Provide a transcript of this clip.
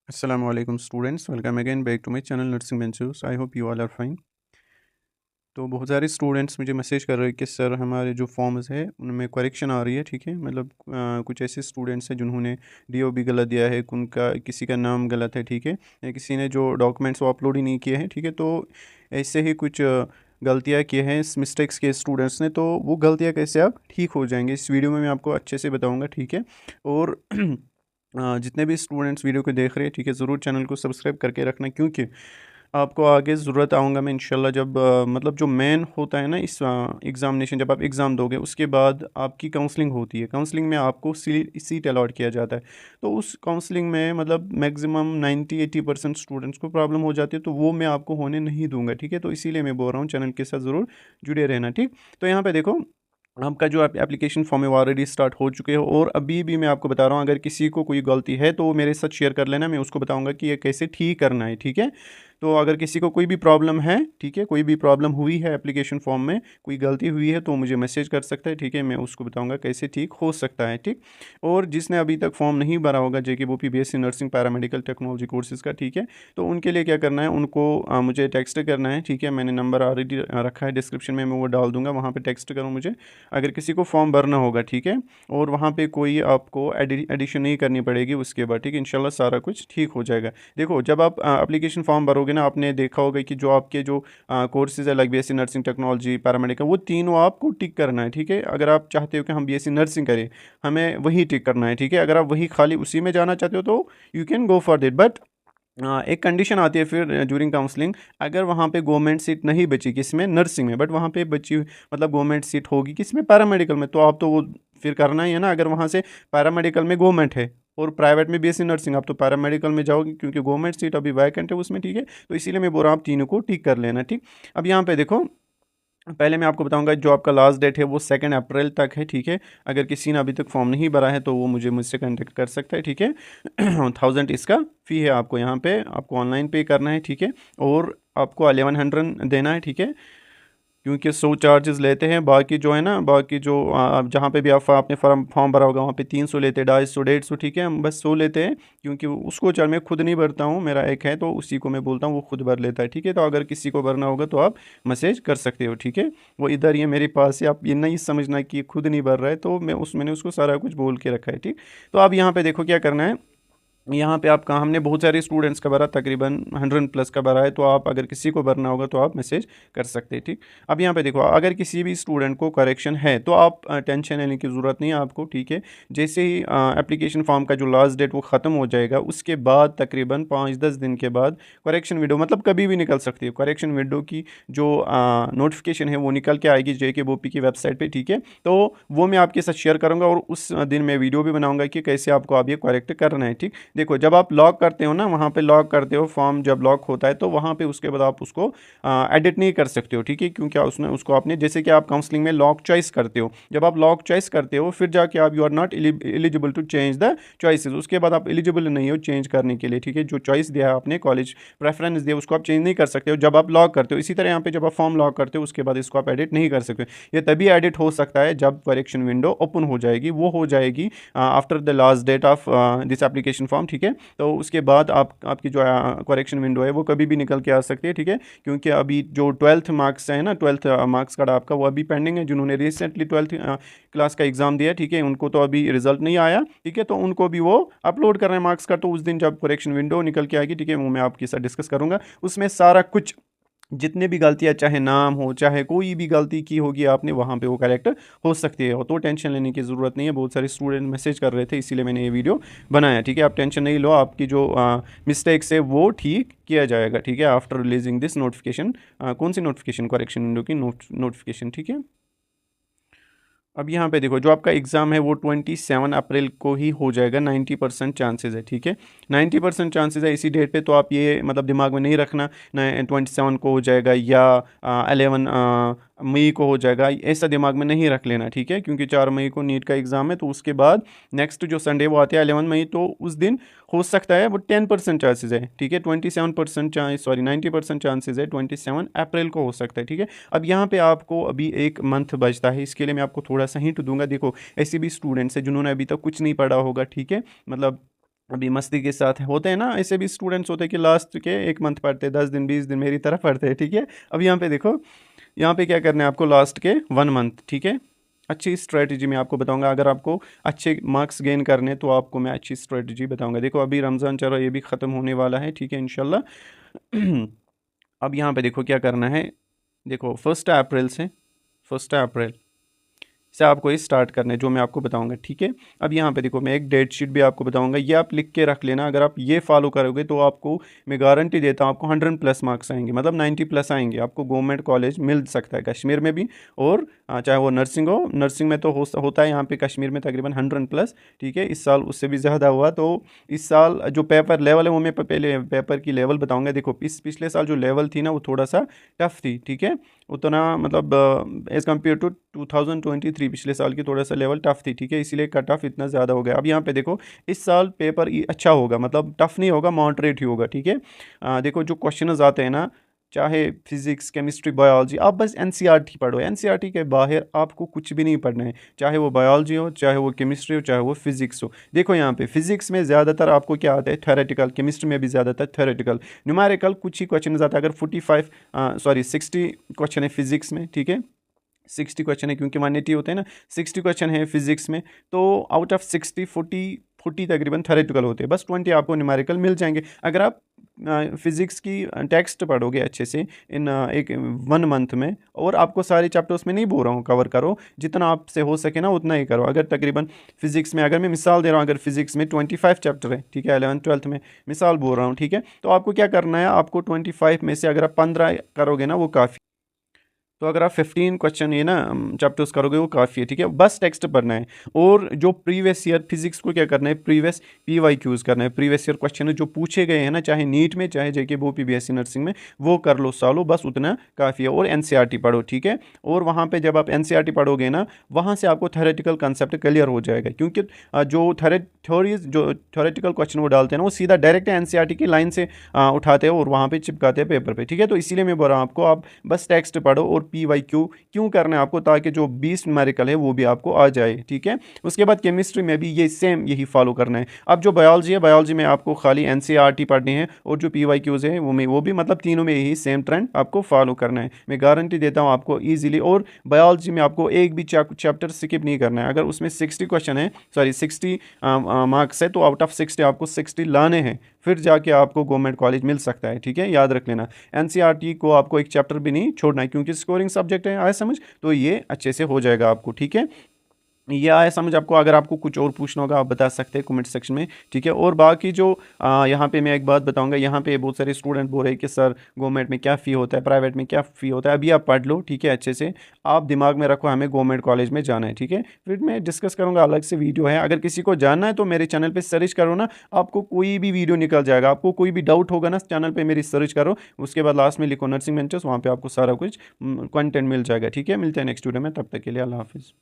Assalamu alaikum students, welcome again back to my channel Nursing Ventures. I hope you all are fine. तो बहुत सारे students मुझे message कर रहे हैं कि सर हमारे जो फॉर्म्स है उनमें करेक्शन आ रही है, ठीक है। मतलब कुछ ऐसे स्टूडेंट्स हैं जिन्होंने डीओ भी गलत दिया है, उनका किसी का नाम गलत है, ठीक है, या किसी ने जो डॉक्यूमेंट्स वो अपलोड ही नहीं किए हैं, ठीक है। तो ऐसे ही कुछ गलतियाँ की हैं इस मिस्टेक्स के स्टूडेंट्स ने, तो वो गलतियाँ कैसे आप ठीक हो जाएंगे इस वीडियो में मैं आपको अच्छे से बताऊँगा, ठीक है। और जितने भी स्टूडेंट्स वीडियो को देख रहे हैं, ठीक है, ज़रूर चैनल को सब्सक्राइब करके रखना, क्योंकि आपको आगे ज़रूरत आऊँगा मैं इंशाल्लाह। जब मतलब जो मेन होता है ना इस एग्ज़ामिनेशन, जब आप एग्ज़ाम दोगे उसके बाद आपकी काउंसलिंग होती है। काउंसलिंग में आपको सीट अलॉट किया जाता है। तो उस काउंसलिंग में मतलब मैक्सिमम 90-80% स्टूडेंट्स को प्रॉब्लम हो जाती है, तो वो मैं आपको होने नहीं दूंगा, ठीक है। तो इसीलिए मैं बोल रहा हूँ चैनल के साथ ज़रूर जुड़े रहना, ठीक। तो यहाँ पे देखो, आपका जो एप्लीकेशन फॉर्म है वो ऑलरेडी स्टार्ट हो चुके हो, और अभी भी मैं आपको बता रहा हूँ अगर किसी को कोई गलती है तो वो मेरे साथ शेयर कर लेना, मैं उसको बताऊंगा कि ये कैसे ठीक करना है, ठीक है। तो अगर किसी को कोई भी प्रॉब्लम है, ठीक है, कोई भी प्रॉब्लम हुई है एप्लीकेशन फॉर्म में, कोई गलती हुई है, तो मुझे मैसेज कर सकता है, ठीक है। मैं उसको बताऊंगा कैसे ठीक हो सकता है, ठीक। और जिसने अभी तक फॉर्म नहीं भरा होगा जेके वो P BSc nursing paramedical technology courses का, ठीक है, तो उनके लिए क्या करना है, उनको मुझे टेक्स्ट करना है, ठीक है। मैंने नंबर ऑलरेडी रखा है डिस्क्रिप्शन में, मैं वो डाल दूंगा, वहाँ पर टेक्स्ट करो मुझे अगर किसी को फॉर्म भरना होगा, ठीक है। और वहाँ पे कोई आपको एडिशन नहीं करनी पड़ेगी उसके बाद, ठीक है। इंशाल्लाह सारा कुछ ठीक हो जाएगा। देखो, जब आप एप्लीकेशन फॉर्म भरोगे ना, आपने देखा होगा कि जो आपके जो कोर्सेज है like BSc nursing technology paramedical, वो तीनों आपको टिक करना है, ठीक है। अगर आप चाहते हो कि हम बीएससी नर्सिंग करें, हमें वही टिक करना है, ठीक है। अगर आप वही खाली उसी में जाना चाहते हो तो you can go for that, but एक कंडीशन आती है फिर ड्यूरिंग काउंसलिंग, अगर वहाँ पे गवर्नमेंट सीट नहीं बची किसमें, नर्सिंग में, बट वहाँ पे बची मतलब गवर्नमेंट सीट होगी किसमें, पैरामेडिकल में, तो आप तो वो फिर करना ही है ना। अगर वहाँ से पैरामेडिकल में गवर्नमेंट है और प्राइवेट में बीएससी नर्सिंग, आप तो पैरामेडिकल में जाओगे क्योंकि गवर्नमेंट सीट अभी वैकेंट है उसमें, ठीक है। तो इसीलिए मैं बोल रहा हूँ आप तीनों को ठीक कर लेना, ठीक। अब यहाँ पे देखो, पहले मैं आपको बताऊंगा जो आपका लास्ट डेट है वो 2 अप्रैल तक है, ठीक है। अगर किसी ने अभी तक फॉर्म नहीं भरा है तो वो मुझसे कांटेक्ट कर सकता है, ठीक है। 1000 इसका फ़ी है, आपको यहाँ पे आपको ऑनलाइन पे करना है, ठीक है। और आपको 1100 देना है, ठीक है, क्योंकि 100 चार्जेस लेते हैं। बाकी जो है ना, बाकी जो जहाँ पे भी आपने फॉर्म भरा होगा वहाँ पे 300 लेते हैं, 250 150, ठीक है। हम बस 100 लेते हैं, क्योंकि उसको चल मैं खुद नहीं भरता हूँ, मेरा एक है तो उसी को मैं बोलता हूँ वो खुद भर लेता है, ठीक है। तो अगर किसी को भरना होगा तो आप मैसेज कर सकते हो, ठीक है। वो इधर ये मेरे पास है, आप ये नहीं समझना कि खुद नहीं भर रहा है, तो मैंने उसको सारा कुछ बोल के रखा है, ठीक। तो आप यहाँ पे देखो क्या करना है। यहाँ पे आपका हमने बहुत सारे स्टूडेंट्स का भरा, तकरीबन 100+ का भरा है, तो आप अगर किसी को भरना होगा तो आप मैसेज कर सकते हैं, ठीक। अब यहाँ पे देखो, अगर किसी भी स्टूडेंट को करेक्शन है तो आप टेंशन लेने की ज़रूरत नहीं है आपको, ठीक है। जैसे ही एप्लीकेशन फॉर्म का जो लास्ट डेट वो ख़त्म हो जाएगा, उसके बाद तकरीबन 5-10 दिन के बाद करेक्शन विंडो, मतलब कभी भी निकल सकती है करेक्शन विंडो की जो नोटिफिकेशन है वो निकल के आएगी जेके बोपी की वेबसाइट पर, ठीक है। तो वो मैं आपके साथ शेयर करूँगा, और उस दिन मैं वीडियो भी बनाऊँगा कि कैसे आपको अब ये करेक्ट करना है, ठीक। देखो, जब आप लॉक करते हो ना, वहाँ पे लॉक करते हो फॉर्म, जब लॉक होता है तो वहाँ पे उसके बाद आप उसको एडिट नहीं कर सकते हो, ठीक है, क्योंकि उसने उसको आपने, जैसे कि आप काउंसलिंग में लॉक चॉइस करते हो, जब आप लॉक चॉइस करते हो फिर जाके आप you are not eligible to change the choices, उसके बाद आप एलिजिबल नहीं हो चेंज करने के लिए, ठीक है। जो चॉइस दिया है आपने, कॉलेज प्रेफरेंस दिया, उसको आप चेंज नहीं कर सकते हो जब आप लॉक करते हो। इसी तरह यहाँ पे जब आप फॉर्म लॉक करते हो उसके बाद इसको आप एडिट नहीं कर सकते। ये तभी एडिट हो सकता है जब करेक्शन विंडो ओपन हो जाएगी, वो हो जाएगी after the last date of this application form, ठीक है। तो उसके बाद आपकी जो करेक्शन विंडो है वो कभी भी निकल के आ सकती है, ठीक है। क्योंकि अभी जो 12th मार्क्स है ना, 12th मार्क्स कार्ड आपका वो अभी पेंडिंग है। जिन्होंने रिसेंटली 12th क्लास का एग्ज़ाम दिया, ठीक है, उनको तो अभी रिजल्ट नहीं आया, ठीक है, तो उनको भी वो अपलोड कर रहे हैं मार्क्स कार्ड। तो उस दिन जब करेक्शन विंडो निकल के आएगी, ठीक है, वो मैं आपके साथ डिस्कस करूँगा। उसमें सारा कुछ, जितने भी गलतियाँ, चाहे नाम हो, चाहे कोई भी गलती की होगी आपने, वहाँ पे वो करेक्ट हो सकती है, तो टेंशन लेने की ज़रूरत नहीं है। बहुत सारे स्टूडेंट मैसेज कर रहे थे, इसीलिए मैंने ये वीडियो बनाया, ठीक है। आप टेंशन नहीं लो, आपकी जो मिस्टेक्स है वो ठीक किया जाएगा, ठीक है, आफ्टर रिलीजिंग दिस नोटिफिकेशन। कौन सी नोटिफिकेशन, करेक्शन विंडो की नोटिफिकेशन, ठीक है। अब यहाँ पे देखो, जो आपका एग्ज़ाम है वो 27 अप्रैल को ही हो जाएगा, 90% चांसेस है, ठीक है। 90% चांसेस है इसी डेट पे, तो आप ये मतलब दिमाग में नहीं रखना 27 को हो जाएगा या 11 मई को हो जाएगा, ऐसा दिमाग में नहीं रख लेना, ठीक है, क्योंकि 4 मई को नीट का एग्ज़ाम है। तो उसके बाद नेक्स्ट जो संडे वो आते हैं 11 मई, तो उस दिन हो सकता है वो 10% चांसेस है, ठीक है। 27% चांस, सॉरी 90% चांसेस है 27 अप्रैल को हो सकता है, ठीक है। अब यहाँ पे आपको अभी एक मंथ बचता है, इसके लिए मैं आपको थोड़ा सा हिंट दूंगा। देखो, ऐसे भी स्टूडेंट्स हैं जिन्होंने अभी तक कुछ नहीं पढ़ा होगा, ठीक है, मतलब अभी मस्ती के साथ होते हैं ना, ऐसे भी स्टूडेंट्स होते हैं कि लास्ट के 1 मंथ पढ़ते हैं, 10 दिन 20 दिन मेरी तरफ पढ़ते हैं, ठीक है। अब यहाँ पे देखो, यहाँ पे क्या करना है आपको लास्ट के 1 मंथ, ठीक है। अच्छी स्ट्रेटजी मैं आपको बताऊंगा, अगर आपको अच्छे मार्क्स गेन करने तो आपको मैं अच्छी स्ट्रेटजी बताऊंगा। देखो अभी रमज़ान चल रहा है, ये भी ख़त्म होने वाला है, ठीक है, इंशाल्लाह। अब यहाँ पे देखो क्या करना है, देखो 1 अप्रैल से, 1 अप्रैल से आपको ये स्टार्ट करना है जो मैं आपको बताऊंगा, ठीक है। अब यहाँ पे देखो मैं एक डेट शीट भी आपको बताऊंगा, ये आप लिख के रख लेना। अगर आप ये फॉलो करोगे तो आपको मैं गारंटी देता हूँ आपको 100+ मार्क्स आएंगे, मतलब 90+ आएंगे। आपको गवर्नमेंट कॉलेज मिल सकता है कश्मीर में भी, और चाहे वो नर्सिंग हो, नर्सिंग में तो होता है यहाँ पे कश्मीर में तकरीबन 100+, ठीक है। इस साल उससे भी ज़्यादा हुआ। तो इस साल जो पेपर लेवल है वो मैं पहले पेपर की लेवल बताऊँगा। देखो पिछले साल जो लेवल थी ना वो थोड़ा सा टफ थी, ठीक है, उतना मतलब एज़ कम्पेयर टू 2023 पिछले साल की थोड़ा सा लेवल टफ थी, ठीक है, इसीलिए कट ऑफ इतना ज़्यादा हो गया। अब यहाँ पे देखो इस साल पेपर अच्छा होगा, मतलब टफ नहीं होगा, मॉडरेट ही होगा, ठीक है। देखो जो क्वेश्चंस आते हैं ना, चाहे फिजिक्स केमिस्ट्री बायोलॉजी, आप बस एनसीईआरटी पढ़ो, एनसीईआरटी के बाहर आपको कुछ भी नहीं पढ़ना है, चाहे वो बायोलॉजी हो, चाहे वो केमिस्ट्री हो, चाहे वो फिजिक्स हो। देखो यहाँ पे फिजिक्स में ज़्यादातर आपको क्या आता है, थ्योरेटिकल, केमिस्ट्री में भी ज़्यादातर थ्योरेटिकल, न्यूमेरिकल कुछ ही क्वेश्चन आता है। अगर 60 क्वेश्चन है फिजिक्स में, ठीक है, 60 क्वेश्चन है, क्योंकि 180 होते हैं ना, 60 क्वेश्चन है फिजिक्स में, तो आउट ऑफ 60 40 तकरीबन थ्योरेटिकल होते हैं, बस 20 आपको न्यूमेरिकल मिल जाएंगे। अगर आप फिज़िक्स की टेक्स्ट पढ़ोगे अच्छे से इन 1 मंथ में, और आपको सारे चैप्टर्स में नहीं बोल रहा हूँ कवर करो, जितना आपसे हो सके ना उतना ही करो। अगर तकरीबन फिज़िक्स में, अगर मैं मिसाल दे रहा हूँ, अगर फिज़िक्स में 25 चैप्टर है, ठीक है, 11th 12th में मिसाल बोल रहा हूँ, ठीक है, तो आपको क्या करना है, आपको 25 में से अगर आप 15 करोगे ना वो काफ़ी। तो अगर आप 15 क्वेश्चन ये ना चैप्टर्स करोगे वो काफ़ी है, ठीक है, बस टेक्स्ट पढ़ना है। और जो प्रीवियस ईयर फिजिक्स को क्या करना है, प्रीवियस PYQs करना है, प्रीवियस ईयर क्वेश्चन जो पूछे गए हैं ना, चाहे नीट में, चाहे JK BOP BSc नर्सिंग में, वो कर लो सालो, बस उतना काफ़ी है। और NCERT पढ़ो, ठीक है। और वहाँ पर जब आप NCERT पढ़ोगे ना, वहाँ से आपको थ्योरेटिकल कंसेप्ट क्लियर हो जाएगा, क्योंकि जो थ्योरीज जो थ्योरेटिकल क्वेश्चन वो डालते हैं ना, वो सीधा डायरेक्ट NCERT की लाइन से उठाते हैं और वहाँ पर चिपकाते हैं पेपर पर, ठीक है। तो इसीलिए मैं बोल रहा हूँ आपको, आप बस टेक्स्ट पढ़ो और PYQ क्यों करना है आपको, ताकि जो 20 न्यूमेरिकल है वो भी आपको आ जाए, ठीक है। उसके बाद केमिस्ट्री में भी ये सेम यही फॉलो करना है। अब जो बायोलॉजी है, बायोलॉजी में आपको खाली NCERT पढ़नी है, और जो PYQs है वो भी मतलब तीनों में यही सेम ट्रेंड आपको फॉलो करना है। मैं गारंटी देता हूँ आपको ईजिली। और बायोलॉजी में आपको एक भी चैप्टर स्किप नहीं करना है। अगर उसमें 60 क्वेश्चन है, सॉरी 60 मार्क्स है, तो आउट ऑफ 60 आपको 60 लाने हैं, फिर जाके आपको गवर्नमेंट कॉलेज मिल सकता है, ठीक है, याद रख लेना। NCERT को आपको एक चैप्टर भी नहीं छोड़ना है, क्योंकि स्कोरिंग सब्जेक्ट है, आया समझ, तो ये अच्छे से हो जाएगा आपको, ठीक है। ये आया समझ आपको। अगर आपको कुछ और पूछना होगा आप बता सकते हैं कमेंट सेक्शन में, ठीक है। और बाकी जो यहाँ पे मैं एक बात बताऊंगा, यहाँ पे बहुत सारे स्टूडेंट बोल रहे हैं कि सर गवर्नमेंट में क्या फ़ी होता है, प्राइवेट में क्या फ़ी होता है। अभी आप पढ़ लो, ठीक है, अच्छे से आप दिमाग में रखो हमें गवर्नमेंट कॉलेज में जाना है, ठीक है। फिर मैं डिस्कस करूँगा, अलग से वीडियो है, अगर किसी को जानना है तो मेरे चैनल पर सर्च करो ना, आपको कोई भी वीडियो निकल जाएगा। आपको कोई भी डाउट होगा ना, चैनल पर मेरी सर्च करो, उसके बाद लास्ट में लिखो नर्सिंग वेंचर्स, वहाँ पर आपको सारा कुछ कंटेंट मिल जाएगा, ठीक है। मिलते हैं नेक्स्ट वीडियो में, तब तक के लिए अल्लाह हाफिज़।